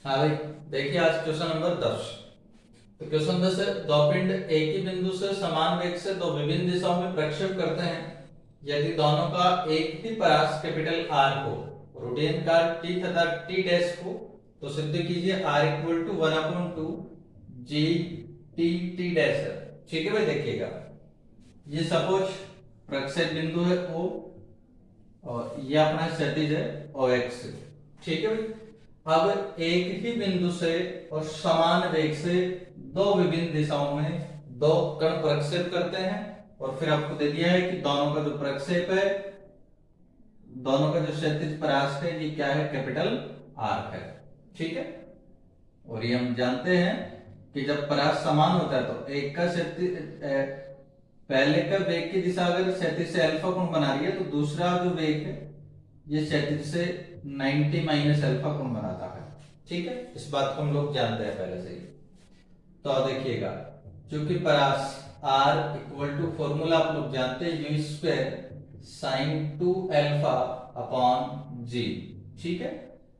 हाँ भाई, देखिए आज क्वेश्चन नंबर 10। तो क्वेश्चन 10 है, दो पिंड एक ही बिंदु से समान वेग से दो विभिन्न दिशाओं में प्रक्षेप करते हैं। यदि दोनों का एक ही परास कैपिटल आर हो, रोटेन का टी तथा टी डैश को, तो सिद्ध कीजिए R equal to 1/2 g T T dash है। ठीक है भाई, देखिएगा ये सपोज प्रक्षेप बिंदु है ओ, और ये अपना क्षैतिज है ओ एक्स। ठीक है भाई, अब एक ही बिंदु से और समान वेग से दो विभिन्न दिशाओं में दो कण प्रक्षेप करते हैं, और फिर आपको दे दिया है कि दोनों का जो प्रक्षेप है, दोनों का जो क्षैतिज परास है, ये क्या है, कैपिटल आर है। ठीक है, और ये हम जानते हैं कि जब परास समान होता है तो एक का क्षैतिज पहले का वेग की दिशा अगर क्षैतिज से अल्फा कोण बना रही है, तो दूसरा जो वेग है ये क्षैतिज से 90 माइनस अल्फा कोण बनाता है। ठीक है, इस बात को हम लोग जानते हैं पहले से ही। तो अब देखिएगा, क्योंकि परास R इक्वल टू फॉर्मूला आप लोग जानते हैं, u square sine 2 alpha upon g. ठीक है,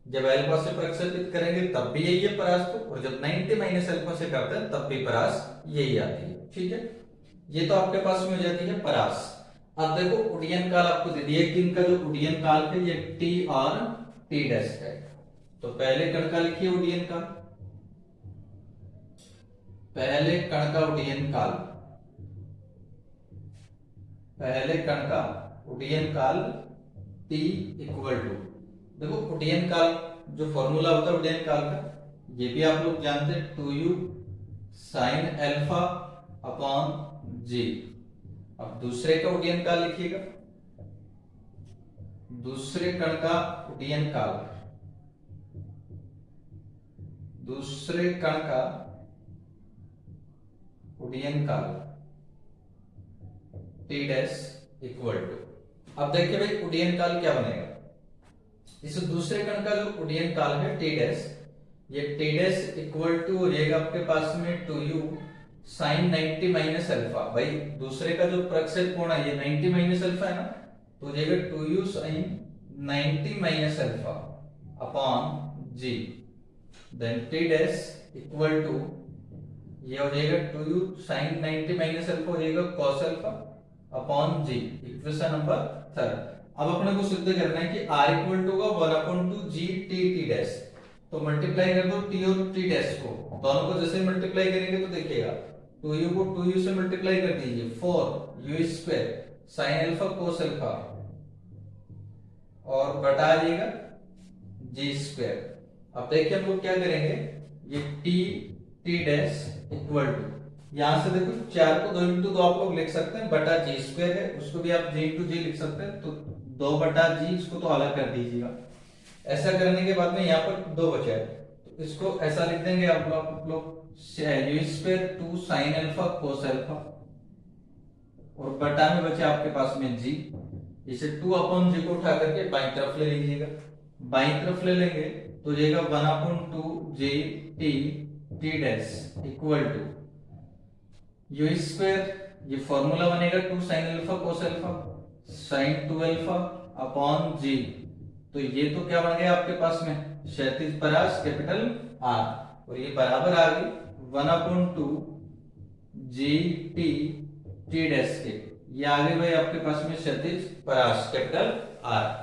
जब अल्फा से प्रक्षेपित करेंगे तब भी यही है परास को, और जब 90 माइनस अल्फा से करते हैं तब भी परास यही आती है। ठीक है, ये तो आपके पास में हो जाती है परास। अब देखो उड्डयन काल आपको दे दिया कि इनका जो उड्डयन काल है ये टी और टी डैश है। तो पहले कण का लिखिए उड्डयन काल, पहले कण का उड्डयन काल, पहले कण का उड्डयन काल टी इक्वल टू, देखो उड्डयन काल जो फॉर्मूला होता है उड्डयन काल का, ये भी आप लोग जानते हैं, 2u साइन अल्फा अपॉन जी। अब दूसरे का उड्डयन काल लिखिएगा, दूसरे कण का उड्डयन काल, दूसरे कण का उड्डयन काल टी डैश इक्वल टू, अब देखिए भाई उड्डयन काल क्या बनेगा। इस दूसरे कण का जो उड्डयन काल है टी डैश, ये टी डैश इक्वल टू हो जाएगा आपके पास में 2u साइन 90 माइनस अल्फा। भाई दूसरे का जो प्रक्षेप कोण है ये 90 माइनस अल्फा है ना, तो हो जाएगा 2u sine 90 minus alpha upon g. Then T dash equal to, ये हो जाएगा 2u साइन 90 माइनस अल्फा हो जाएगा cos alpha upon g. Equation number 3। अब अपने को सिद्ध करना है कि r इक्वल टू का 1/2 जी टी टी डैश, तो मल्टीप्लाई कर दो टी और टी डैश को, दोनों को जैसे मल्टीप्लाई करेंगे तो देखिएगा 2u को 2u से मल्टीप्लाई कर दीजिए, 4u square sine alpha cos alpha, और बटा आ जाएगा जी स्क्वायर। अब देखिए हम लोग क्या करेंगे, ये T T dash equal to, यहां से देखो 4 को 2 इंटू 2 आप लोग लिख सकते हैं, बटा जी स्क्वायर है उसको भी आप जी इंटू जी लिख सकते हैं, तो 2 बटा जी, इसको तो अलग कर दीजिएगा। ऐसा करने के बाद में यहाँ पर 2 बचा है, तो इसको ऐसा लिख देंगे आप लोग you square 2 sine alpha cos alpha, और बटा में बचे आपके पास में जी। इसे 2 अपॉन जी को उठा करके बाई तरफ ले लीजिएगा, बाई तरफ ले लेंगे तो जाएगा 1/2 g T T dash equal to u square, ये फॉर्मूला बनेगा 2 sine alpha cos alpha sine 2 alpha upon g. तो ये तो क्या बन गया आपके पास में, क्षैतिज परास कैपिटल आर, और ये बराबर आ गई 1/2 जी टी टी डैश के, ये आ गई भाई आपके पास में क्षैतिज परास कैपिटल आर।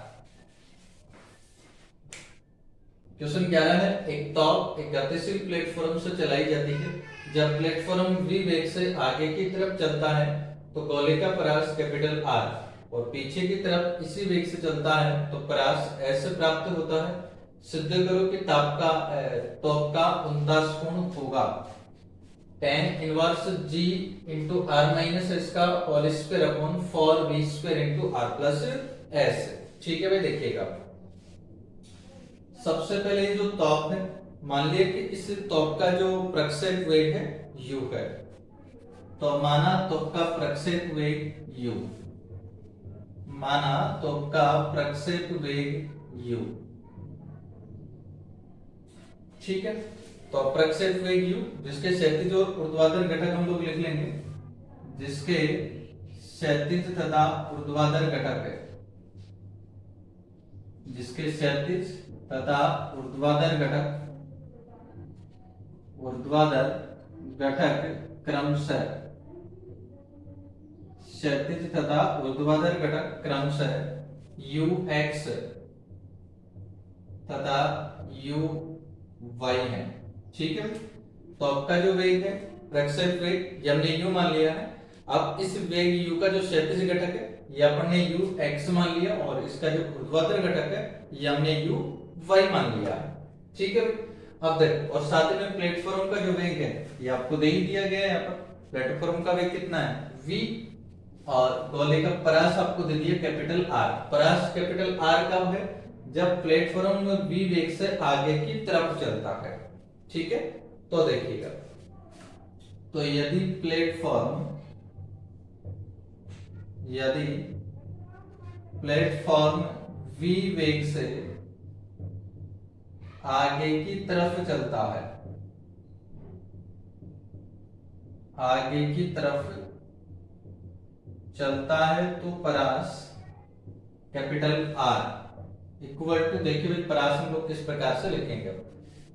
क्वेश्चन 11 है, एक तौल एक गतिशील प्लेटफॉर्म से चलाई जाती है। जब प्लेटफॉर्म v वेग से आगे की तरफ चलता है तो गोले का परास कैपिटल R, और पीछे की तरफ इसी वेग से चलता है तो परास S से प्राप्त होता है। सिद्ध करो कि त्वक का उनदास कोण होगा tan inverse g into are minus S का whole square upon 4v square into are plus s. ठीक है भाई, देखिएगा सबसे पहले जो त्वक है, मान लिया कि इस त्वक का जो प्रक्षेप वेग है u है, तो माना त्वक का प्रक्षेप वेग u, माना त्वक का प्रक्षेप वेग u। ठीक है, तो प्रक्षेप वेग u, जिसके क्षैतिज और ऊर्ध्वाधर घटक हम लोग लिख लेंगे, जिसके क्षैतिज तथा ऊर्ध्वाधर घटक है, जिसके क्षैतिज तथा ऊर्ध्वाधर घटक ऊर्ध्वाधर घटक क्रमशः क्षैतिज तथा ऊर्ध्वाधर घटक क्रमशः ux तथा uy है। ठीक है, तो आपका जो वेग है प्रक्षेप वेग ये हमने u मान लिया है। अब इस वेग u का जो क्षैतिज घटक है ये अपने ux मान लिया और इसका जो ऊर्ध्वाधर घटक है ये हमने uy मान लिया है। ठीक है, अब देखो और साथ में प्लेटफॉर्म का जो वेग है ये आपको दे ही दिया गया है। यहाँ पर प्लेटफॉर्म का वेग कितना है v और गोले का परास आपको दे दिया कैपिटल R। परास कैपिटल R कब है, जब प्लेटफॉर्म v वेग से आगे की तरफ चलता है। ठीक है, तो देखिएगा, तो यदि प्लेटफॉर्म v वेग से आगे की तरफ चलता है, आगे की तरफ चलता है तो परास कैपिटल R इक्वल टू, देखिए भाई परास हम लोग किस प्रकार से लिखेंगे।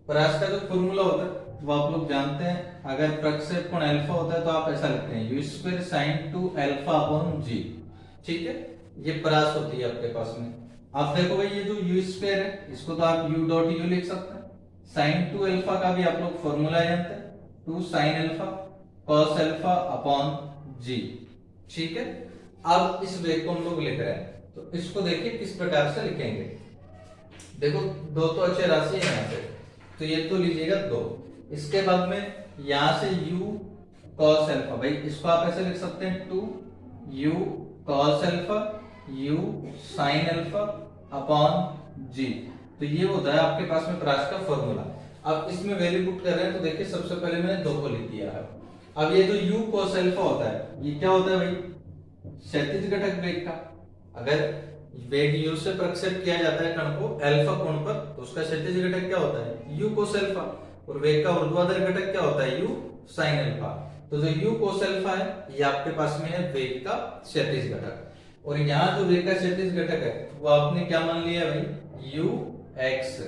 परास का जो फॉर्मूला होता है वो आप लोग जानते हैं, अगर प्रक्षेप कोण अल्फा होता है तो आप ऐसा लिखते हैं u² sin 2 alpha upon g। ठीक है, ये परास होती है आपके पास में। आप देखो भाई ये जो u² है इसको तो आप u डॉट u लिख सकते हैं। sin 2 अल्फा का भी आप लोग फॉर्मूला जानते हैं 2 sin alpha cos alpha upon g। ठीक है, अब इस वेग को हम लोग लिख रहे हैं तो इसको देखिए किस प्रकार से लिखेंगे। देखो दो तो अच्छे राशि है यहाँ पे, तो ये तो लीजिएगा 2, इसके बाद में यहां से u cos अल्फा, भाई इसको आप ऐसे लिख सकते हैं 2 u cos alpha u sin alpha upon g। तो ये होता है आपके पास में परास का फॉर्मूला। अब इसमें वैल्यू पुट कर रहे हैं तो देखिए सबसे पहले मैंने 2 को लिख दिया है। अब ये जो u cos अल्फा होता है ये क्या होता है भाई, क्षैतिज घटक वेग का। अगर वेग u से प्रक्षेप किया जाता है कण को अल्फा कोण पर तो उसका क्षैतिज घटक क्या होता है u cos अल्फा, और वेग का ऊर्ध्वाधर घटक क्या होता है u sin अल्फा। तो जो u cos अल्फा है ये आपके पास में है वेग का क्षैतिज घटक, और यहाँ जो वेग का क्षैतिज घटक है वो आपने क्या मान लिया भाई ux।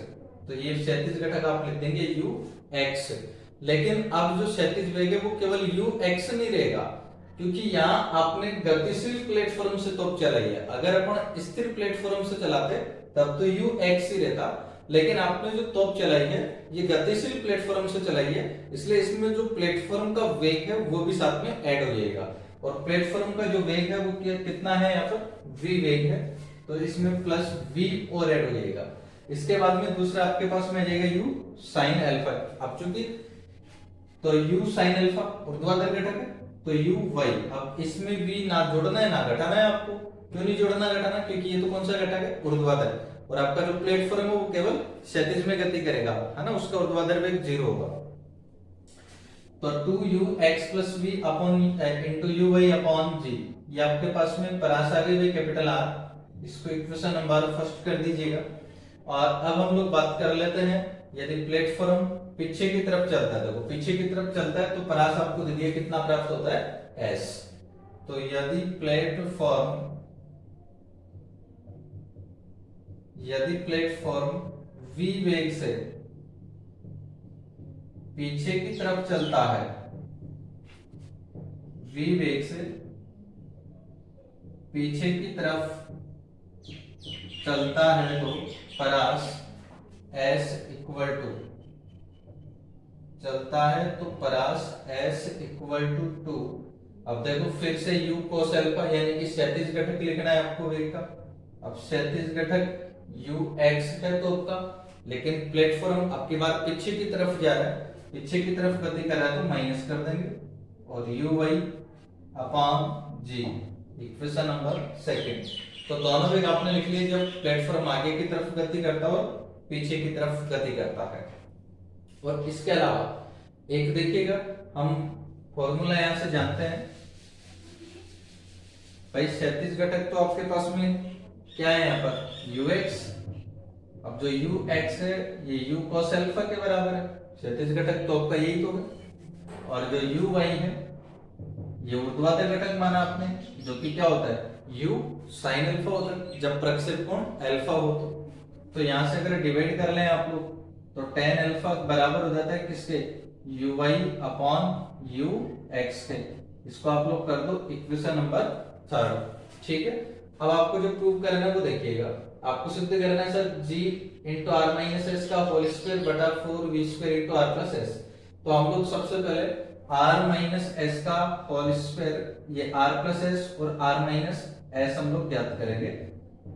तो ये क्षैतिज घटक आप लिख देंगे ux, लेकिन अब जो क्षैतिज वेग है वो केवल ux नहीं रहेगा, क्योंकि यहाँ आपने गतिशील प्लेटफॉर्म से तोप चलाई है। अगर अपन स्थिर प्लेटफॉर्म से चलाते तब तो ux ही रहता, लेकिन आपने जो तोप चलाई है ये गतिशील प्लेटफॉर्म से चलाई है, इसलिए इसमें जो प्लेटफॉर्म का वेग है वो भी साथ में ऐड हो जाएगा। और प्लेटफॉर्म का जो वेग है वो कितना है, यहाँ पर v वेग है तो इसमें प्लस v और ऐड हो जाएगा। इसके बाद में दूसरा आपके पास में आ जाएगा u sin अल्फा। अब चूंकि तो u sin अल्फा ऊर्ध्वाधर घटक है तो uy, अब इसमें भी ना जोड़ना है ना घटाना है आपको। क्यों नहीं जोड़ना घटाना, क्योंकि ये तो कौन सा घटक है ऊर्ध्वाधर, और आपका जो प्लेटफॉर्म है वो केवल क्षैतिज में गति करेगा, है ना, उसका ऊर्ध्वाधर वेग 0 होगा। तो 2ux plus v upon into uy upon g, ये आपके पास में परास आ गई भाई कैपिटल R। इसको इक्वेशन नंबर फर्स्ट कर दीजिएगा। और अब हम लोग बात कर लेते हैं, यदि प्लेटफॉर्म पीछे की तरफ चलता है, देखो पीछे की तरफ चलता है तो परास आपको दे दिया कितना प्राप्त होता है s। तो यदि प्लेटफॉर्म v वेग से पीछे की तरफ चलता है, v वेग से पीछे की तरफ चलता है तो परास s इक्वल टू, चलता है तो परास s इक्वल टू 2। अब देखो फिर से u cos अल्फा यानी कि क्षैतिज घटक लिखना है आपको वेग का। अब क्षैतिज घटक ux है तो आपका, लेकिन प्लेटफॉर्म आपकी बात पीछे की तरफ जा रहा है, पीछे की तरफ गति कर रहा है तो माइनस कर देंगे, और uy upon g equation number second. तो दोनों वेग आपने लिख लिए जब प्लेटफॉर्म आगे की तरफ गति करता है और पीछे की तरफ गति करता है। और इसके अलावा एक देखिएगा, हम फॉर्मूला यहां से जानते हैं भाई, क्षैतिज घटक तो आपके पास में क्या है यहाँ पर ux। अब जो ux है ये u cos अल्फा के बराबर है, क्षैतिज घटक तो आपका यही तो है, और जो uy है ये ऊर्ध्वाधर घटक माना आपने, जो कि क्या होता है u sin अल्फा होता है जब प्रक्षेप कोण अल्फा हो तो यहाँ से अगर डिवाइड कर लें आप लोग तो tan अल्फा बराबर हो जाता है किसके, u y upon u x के। इसको आप लोग कर दो इक्वेशन नंबर 3। ठीक है, अब आपको जो प्रूव करना है वो देखिएगा। आपको सिद्ध करना है sir g into are minus S का होल स्क्वायर बटा 4v square into are plus S. तो हम लोग सबसे पहले r माइनस एस का होल स्क्वायर, ये r प्लस एस और r माइनस एस हम लोग ज्ञात करेंगे।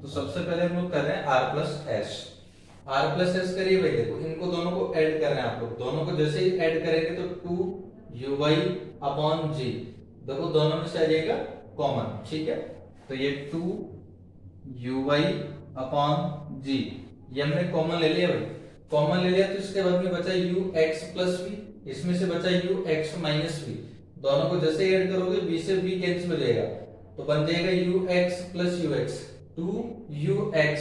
तो सबसे पहले हम लोग कर रहे हैं r plus s. r plus S करिए भाई, देखो इनको दोनों को ऐड कर रहे हैं आप लोग। दोनों को जैसे ही ऐड करेंगे तो 2uy अपॉन g, देखो दोनों में से आ जाएगा कॉमन। ठीक है, तो ये 2uy अपॉन g, ये हमने कॉमन ले लिया भाई। कॉमन ले लिया तो इसके बाद में बचा ux प्लस v, इसमें से बचा ux माइनस v। दोनों को जैसे ऐड करोगे v से v कैंसिल हो जाएगा, तो बन जाएगा ux प्लस ux, 2ux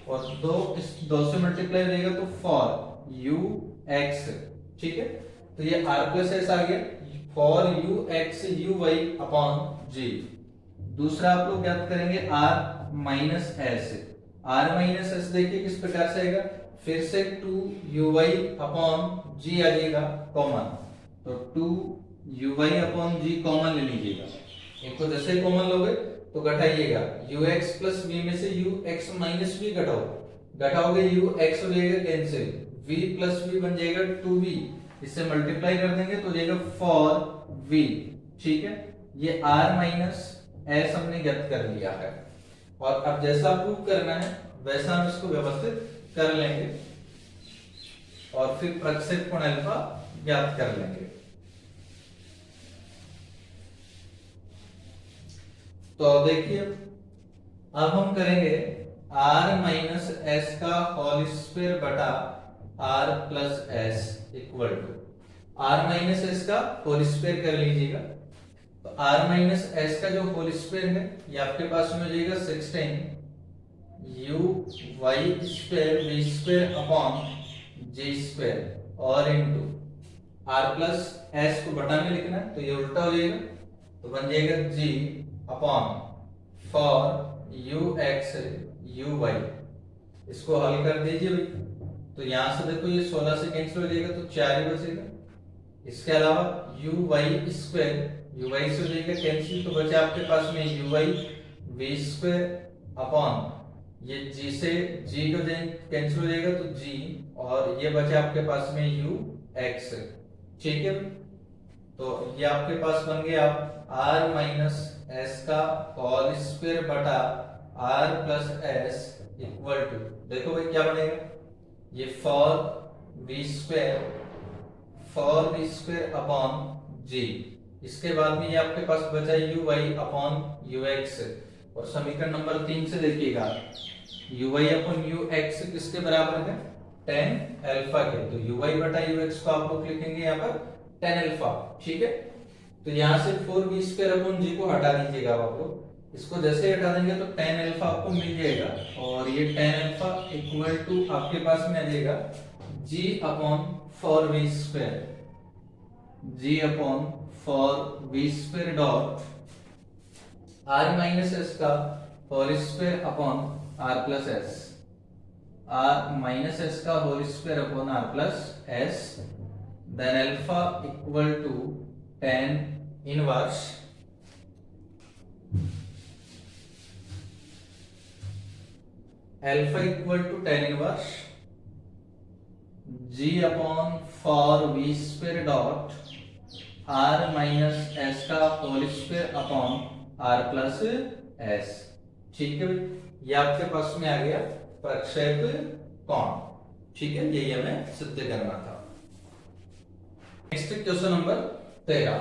और 2 इस 2 से मल्टीप्लाई हो जाएगा तो 4ux। ठीक है, तो ये r प्लस एस आ गया, 4ux uy अपॉन g। दूसरा आप लोग ज्ञात करेंगे r minus S. r minus S देखिए किस प्रकार से आएगा, फिर से 2uy अपॉन g आ जाएगा कॉमन, तो 2uy अपॉन g कॉमन ले लीजिएगा। इनको जैसे कॉमन लोगे तो घटाइएगा, ux प्लस v में से ux माइनस v घटाओगे ux हो जाएगा कैंसिल, v प्लस v बन जाएगा 2v, इससे मल्टीप्लाई कर देंगे तो हो जाएगा 4v। ठीक है, ये r माइनस एस हमने ज्ञात कर लिया है। और अब जैसा प्रूव करना है वैसा हम इसको व्यवस्थित कर लेंगे और फिर प्रक्षेपण अल्फा ज्ञात कर लेंगे। तो देखिए अब हम करेंगे r माइनस एस का होल स्क्वायर बटा r plus S equal to r minus S का होल स्क्वायर कर लीजिएगा। तो r माइनस एस का जो होल स्क्वायर है ये आपके पास में हो जाएगा 16 u y square v square upon g square और इनटू r प्लस एस को बटा में लिखना है तो ये उल्टा हो जाएगा, तो बन जाएगा g अपॉन 4ux uy। इसको हल कर दीजिए भाई, तो यहां से देखो ये 16 से कैंसिल हो जाएगा तो 4 ही बचेगा। इसके अलावा uy स्क्वायर, uy से हो जाएगा कैंसिल तो बचा आपके पास में uy v स्क्वायर अपॉन ये g से g को कैंसिल हो जाएगा तो g और ये बचा आपके पास में ux। ठीक है, तो ये आपके पास बन गया r माइनस एस का होल स्क्वायर बटा r plus S equal to, देखो भाई क्या बनेगा, ये 4v स्क्वायर अपॉन g। इसके बाद में ये आपके पास बचा uy अपॉन ux और समीकरण नंबर 3 से देखिएगा uy अपॉन ux किसके बराबर है, tan अल्फा के। तो uy बटा ux को आप लोग लिखेंगे यहाँ पर tan अल्फा। ठीक है, तो यहाँ से 4v स्क्वायर अपॉन g को हटा दीजिएगा आप लोग। इसको जैसे हटा देंगे तो tan अल्फा आपको मिल जाएगा और ये tan अल्फा इक्वल टू आपके पास में आ जाएगा g upon 4v square, g upon 4v square dot r minus S का whole square upon r plus s, r minus S का whole square upon r plus s, then alpha equal to tan inverse alpha equal to tan inverse g upon 4v square dot r minus S का whole square upon r plus s. ठीक है, ये आपके पास में आ गया प्रक्षेप कोण। ठीक है, यही हमें सिद्ध करना था। नेक्स्ट क्वेश्चन नंबर 12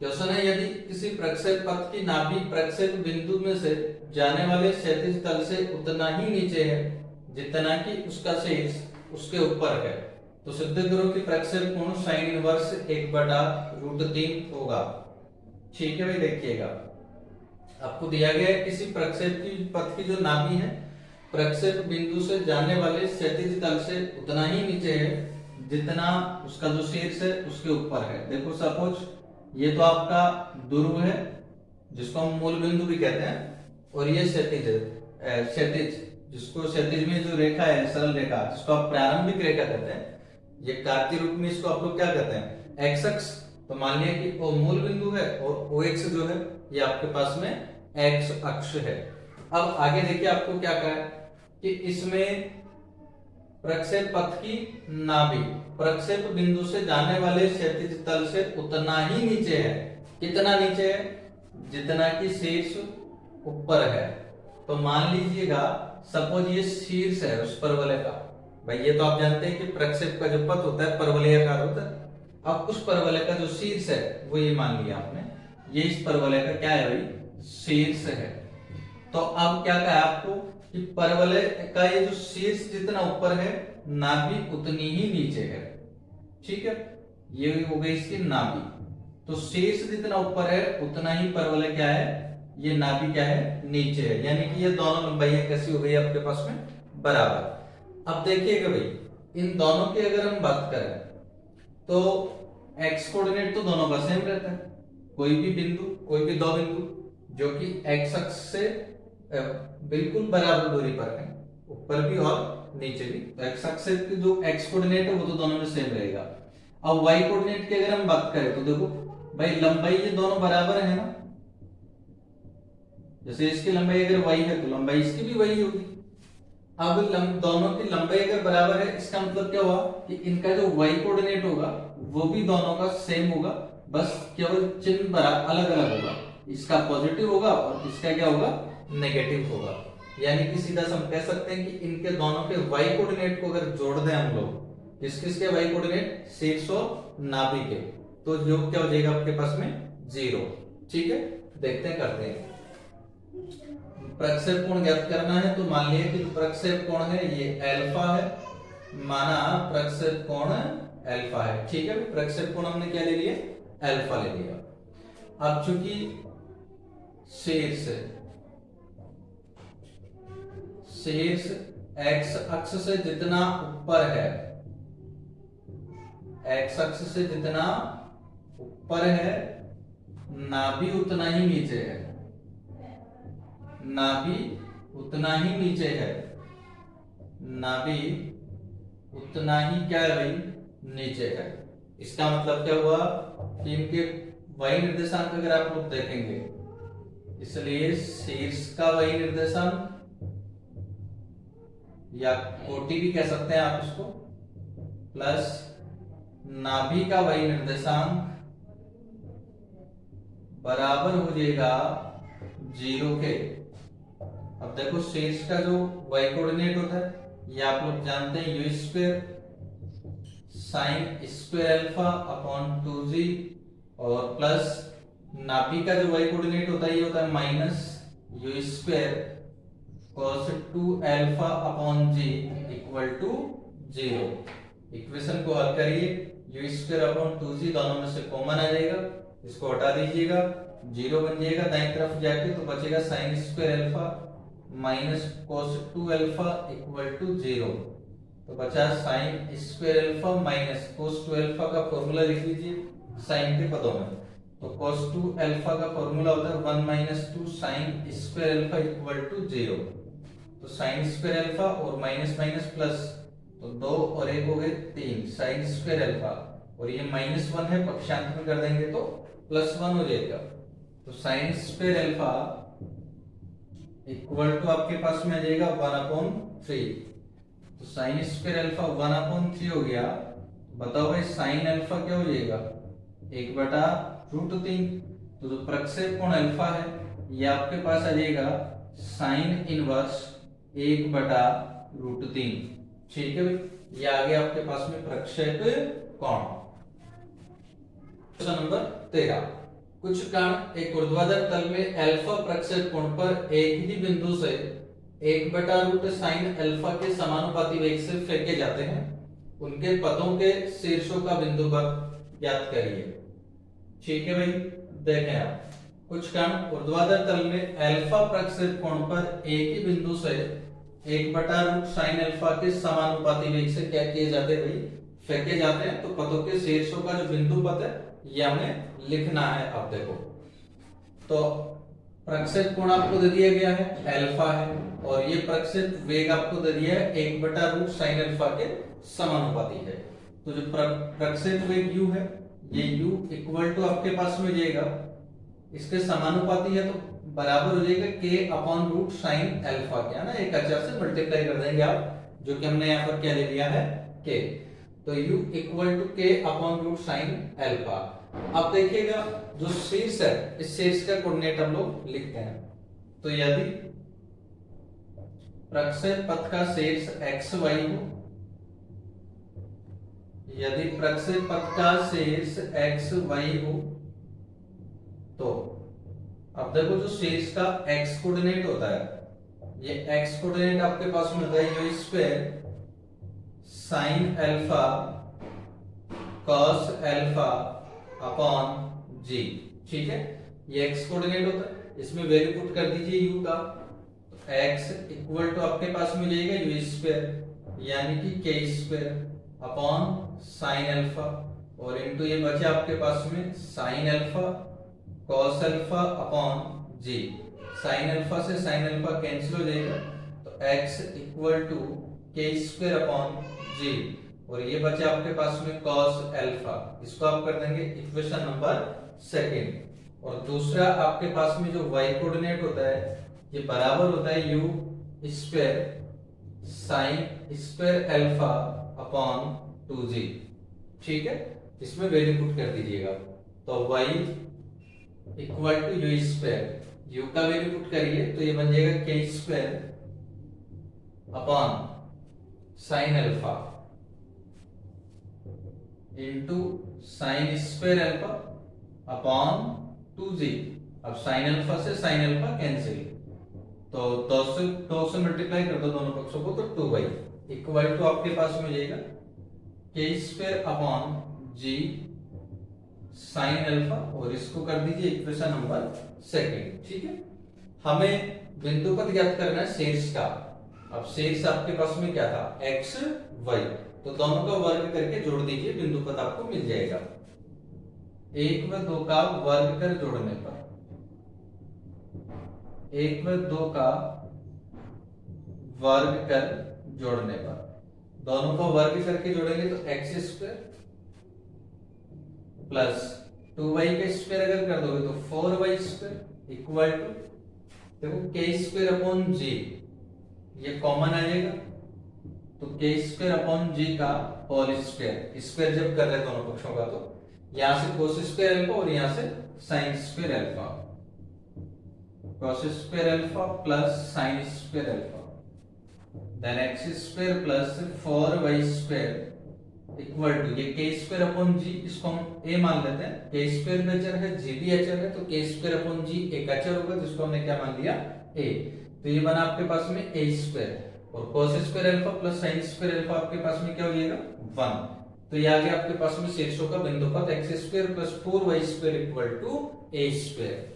क्वेश्चन है, यदि किसी प्रक्षेप पथ की नाभि प्रक्षेप बिंदु में से जाने वाले क्षैतिज तल से उतना ही नीचे है जितना कि उसका शीर्ष उसके ऊपर है, तो सिद्ध करो कि प्रक्षेप कोण sin इनवर्स 1/√3 होगा। ठीक है भाई, देखिएगा आपको दिया गया है किसी प्रक्षेप की पथ की जो नाभि है प्रक्षेप बिंदु से जाने वाले क्षैतिज तल से उतना ही नीचे है जितना उसका जो शीर्ष है उसके ऊपर है। देखो सपोज ये तो आपका ध्रुव है जिसको हम मूल बिंदु भी कहते हैं, और ये क्षैतिज है, क्षैतिज जिसको क्षैतिज में जो रेखा है सरल रेखा जिसको आप प्रारंभिक रेखा कहते हैं, ये कार्तीय रूप में इसको आप लोग क्या कहते हैं, एक्स अक्ष। तो मान लिया कि ओ मूल बिंदु है और ओ एक्स जो है ये आपके पास में एक्स अक्ष है। अब आगे देखिए आपको क्या कहा है कि इसमें प्रक्षेप पथ की नाभि प्रक्षेप बिंदु से जाने वाले क्षैतिज तल से उतना ही नीचे है। कितना नीचे है, जितना कि शीर्ष ऊपर है। तो मान लीजिएगा सपोज ये शीर्ष है उस परवलय का, भाई ये तो आप जानते हैं कि प्रक्षेप का जो पथ होता है परवलयाकार होता है। अब उस परवलय का जो शीर्ष है वो ये मान लिया आपने, ये इस परवलय का क्या है भाई, शीर्ष है। तो अब क्या कहा आपको कि परवलय का ये जो शीर्ष जितना ऊपर है नाभि उतनी ही नीचे है। ठीक है, ये हो गई इसकी नाभि। तो शीर्ष जितना ऊपर है उतना ही परवलय क्या है, ये नाभि क्या है, नीचे है। यानी कि ये दोनों लंबाइयां कैसी हो गई आपके पास में, बराबर। अब देखिएगा भाई इन दोनों की अगर हम बात करें तो एक्स कोऑर्डिनेट तो दोनों का सेम रहता है। कोई भी बिंदु, कोई भी दो बिंदु जो कि एक्स अक्ष से बिल्कुल बराबर दूरी पर है, ऊपर भी और नीचे भी, तो एक्स अक्ष से जो एक्स कोऑर्डिनेट है वो तो दोनों में सेम रहेगा। अब वाई कोऑर्डिनेट की अगर हम बात करें तो देखो भाई लंबाई ये दोनों बराबर है ना, जैसे इसकी लंबाई अगर y है तो लंबाई इसकी भी वही होगी। अब दोनों की लंबाई अगर बराबर है इसका मतलब क्या हुआ कि इनका जो y कोऑर्डिनेट होगा वो भी दोनों का सेम होगा, बस केवल चिन्ह अलग अलग होगा। इसका पॉजिटिव होगा और इसका क्या होगा, नेगेटिव होगा। यानी कि सीधा हम कह सकते हैं कि इनके दोनों के y कोऑर्डिनेट को अगर जोड़ दें हम लोग, किस किस के y कोऑर्डिनेट, शीर्ष और नाभि के, तो जो क्या हो जाएगा आपके पास में, 0। ठीक है, देखते हैं करते हैं। प्रक्षेप कोण ज्ञात करना है तो मान लिया कि प्रक्षेप कोण है ये अल्फा है, माना प्रक्षेप कोण अल्फा है। ठीक है, प्रक्षेप कोण हमने क्या ले लिया, अल्फा ले लिया। अब चूंकि शीर्ष एक्स अक्ष से जितना ऊपर है, एक्स अक्ष से जितना ऊपर है नाभि उतना ही नीचे है, नाभि उतना ही नीचे है, नाभि उतना ही क्या है भाई, नीचे है। इसका मतलब क्या हुआ कि इनके y निर्देशांक अगर आप लोग देखेंगे, इसलिए शीर्ष का y निर्देशांक या कोटि भी कह सकते हैं आप इसको, प्लस नाभि का y निर्देशांक बराबर हो जाएगा 0 के। अब देखो शीर्ष का जो y कोऑर्डिनेट होता है ये आप लोग जानते हैं u square sign square alpha upon 2g, और प्लस नाभि का जो y कोऑर्डिनेट होता है ये होता है minus u square cos 2 alpha upon g equal to 0। Equation को हल करिए, u स्क्वायर अपॉन 2g दोनों में से कॉमन आ जाएगा, इसको हटा दीजिएगा, 0 बन जाएगा दाईं तरफ जाके, तो बचेगा sine square alpha minus cos 2 alpha equal to 0। तो बचा sine square alpha minus cos 2 alpha का फॉर्मूला लिख लीजिए साइन के पदों में। तो cos 2 अल्फा का फॉर्मूला होता है 1 minus 2 sine square alpha equal to 0। तो साइन स्क्वायर अल्फा और माइनस माइनस प्लस, तो 2 और 1 हो गए 3 साइन स्क्वायर अल्फा, और ये -1 है, पक्षांतर कर देंगे तो +1 हो जाएगा। तो sine square alpha equal to आपके पास में आ जाएगा 1/3। तो साइन स्क्वायर अल्फा 1/3 हो गया। बताओ भाई साइन अल्फा क्या हो जाएगा, 1/√3। तो जो प्रक्षेप कोण अल्फा है ये आपके पास आ जाएगा साइन इनवर्स 1/√3। ठीक है भाई, ये आ गया आपके पास में प्रक्षेप कोण। क्वेश्चन नंबर 13, कुछ कण एक ऊर्ध्वाधर तल में अल्फा प्रक्षेप कोण पर एक ही बिंदु से 1/√sin अल्फा के समानुपाती वेग से फेंके जाते हैं, उनके पथों के शीर्षों का बिंदु पर ज्ञात करिए। ठीक है भाई, देखें आप, कुछ कण ऊर्ध्वाधर तल में अल्फा प्रक्षेप कोण पर एक ही बिंदु से 1/√sin अल्फा के समानुपाती वेग से क्या किए जाते हैं भाई, फेंके जाते हैं। तो पथों के शीर्षों का जो बिंदु पथ है ये हमें लिखना है। अब देखो, तो प्रक्षेप कोण आपको दे दिया गया है अल्फा है, और ये प्रक्षेप वेग आपको दे दिया है 1/√sin अल्फा के समानुपाती है। तो जो प्रक्षेप वेग u है, ये u इक्वल टू आपके पास में जाएगा, इसके समानुपाती है तो बराबर हो जाएगा k upon root sine alpha के, है ना, एक अचर से मल्टीप्लाई कर देंगे आप, जो कि हमने यहाँ पर क्या ले लिया है, k। तो u equal to k upon root sine alpha. अब देखिएगा जो शीर्ष है, इस शीर्ष का कोऑर्डिनेट हम लोग लिखते हैं। तो यदि प्रक्षेप पथ का शीर्ष xy हो, यदि प्रक्षेप पथ का शीर्ष xy हो, तो अब देखो जो शीर्ष का x कोऑर्डिनेट होता है, ये x कोऑर्डिनेट आपके पास में होता है u square sine alpha cos alpha upon g, ठीक है, ये x कोऑर्डिनेट होता है, इसमें वैल्यू पुट कर दीजिए u का, तो x इक्वल टू आपके पास में जाएगा u स्क्वायर यानी कि k square upon sine alpha, और इनटू ये बचा आपके पास में sine alpha cos alpha upon g. Sine alpha से साइन अल्फा कैंसिल हो जाएगा, तो x equal to k square upon g, और ये बचा आपके पास में कॉस अल्फा, इसको आप कर देंगे इक्वेशन नंबर सेकंड। और दूसरा आपके पास में जो y कोऑर्डिनेट होता है, ये बराबर होता है u square sign square alpha upon 2g, ठीक है, इसमें वैल्यू पुट कर दीजिएगा। तो y equal to u square, u का वैल्यू पुट करिए तो ये बन जाएगा k square upon sine alpha into sine square alpha upon 2g। अब साइन अल्फा से साइन अल्फा कैंसिल, तो 2 से मल्टीप्लाई कर दो दोनों पक्षों को, तो 2y इक्वल टू आपके पास में जाएगा k square upon g sign alpha, और इसको कर दीजिए इक्वेशन नंबर सेकंड, ठीक है। हमें बिंदु पथ ज्ञात करना है शीर्ष का। अब शीर्ष आपके पास में क्या था, x y, तो दोनों का वर्ग करके जोड़ दीजिए, बिंदु पथ आपको मिल जाएगा। 1 व 2 का वर्ग कर जोड़ने पर, 1 व 2 का वर्ग कर जोड़ने पर, दोनों का वर्ग करके जोड़ेंगे तो x स्क्वायर प्लस 2y का स्क्वायर अगर कर दोगे तो 4y स्क्वायर इक्वल टू, देखो k स्क्वायर अपॉन g, ये कॉमन आ जाएगा, तो k स्क्वायर अपॉन g का होल स्क्वायर, स्क्वायर जब कर रहे हैं दोनों पक्षों का, तो यहां से cos स्क्वायर अल्फा और यहां से sin square alpha, cos square alpha plus sin square alpha, then x square plus 4y square equal to, ये k स्क्वायर अपॉन g, इसको हम a मान लेते हैं, k स्क्वायर भी अचर है, g भी अचर है, तो k स्क्वायर अपॉन g एक अचर होगा, जिसको हमने क्या मान लिया, a। तो ये बना आपके पास में a स्क्वायर, और cos square alpha plus sin square alpha आपके पास में क्या हो जाएगा, 1। तो ये आ गया आपके पास में शीर्षों का बिंदु पथ x square plus 4y square equal to a square.